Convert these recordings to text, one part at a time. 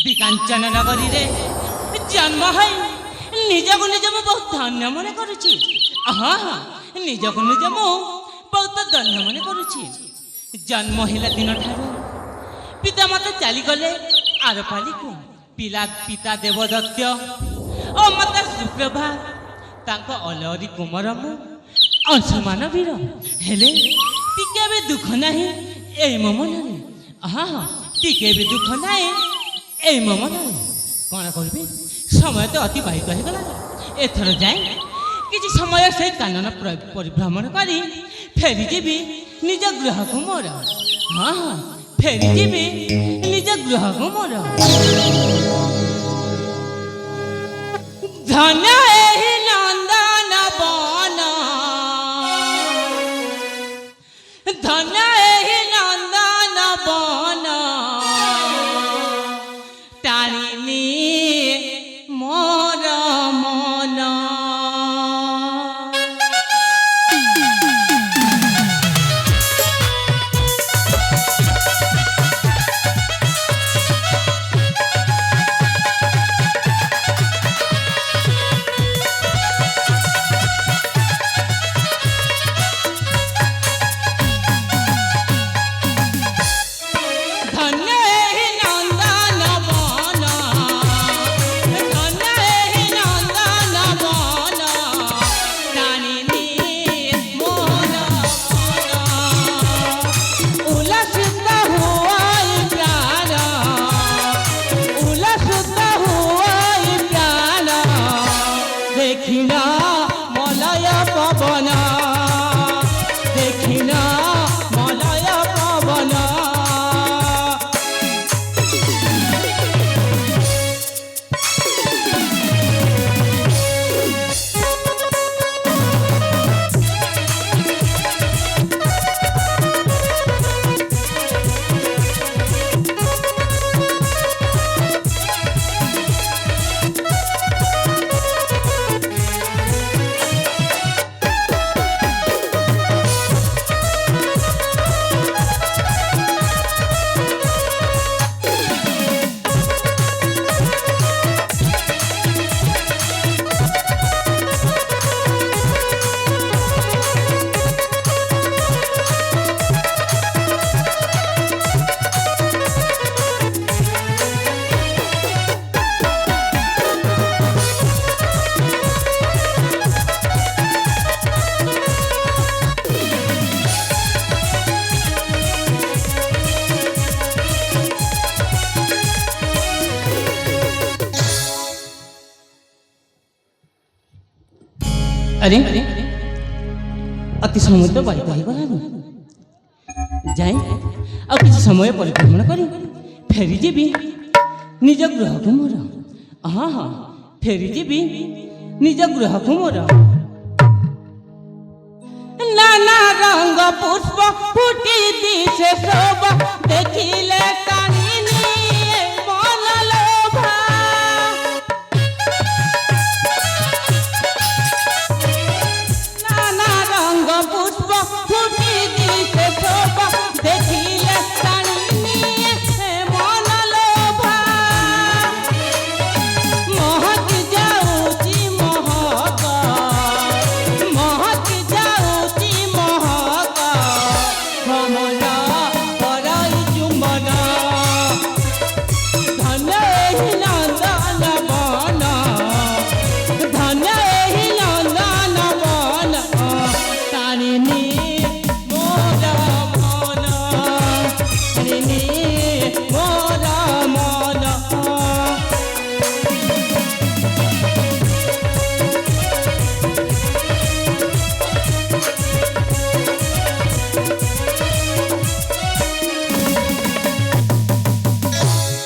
विकांचन नगरी रे जन्म है निजको निज मु बहुत धन्य मन करुछि। हाँ हाँ निजको निज मु बहुत धन्य मन करुछि। जन्म हिला दिन ठारू पिता माता चली गले आर पाली को पिला पिता देवदत्त और माता सुप्रभा तांको अलरी कुमार मु अंशुमान वीर हेले टिके भी दुख नहीं ए मो मन। हाँ हाँ टिके भी दुख नहीं ए मो मन। कौन करी समय तो अतिबाहित हो गला। एथर जाए किसी समय से कानन परिभ्रमण करी फेरी जीवी निज गृह को मोर। हाँ हाँ फेरी जीवी निज गृह को मोर। धन एहि नंदन वन धन एहि नंदन वन तारिणी मोर मन। अरे अति समय तो बाधित हो गला। जाए आ किसी समय परिभ्रमण करी फेरी जीवी निज गृह को मोर। हाँ हाँ फेरी जीवी निज गृह को मोर। नाना रंग पुष्प फुटी दिशे शोभा देखिले कानिनी मन लोभा। नाना रंग पुष्प फुटी दिशे शोभा देखिले कानिनी मन लोभा। महक जाऊची महक महक जाऊची महक भ्रमण करई चुम्बन। धन्य एहि नंदन वन धन्य एहि नंदन वन तारिणी मोर मन तारिणी मोर मन।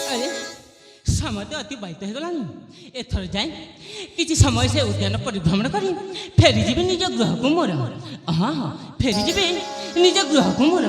अरे समय तो अतिबाहित हो गलानी। एथर जाए किसी समय से उद्यान परिभ्रमण करी फेरी जीवी निज गृह को मोर। हाँ हाँ फेरी जीवी निज गृह को मोर।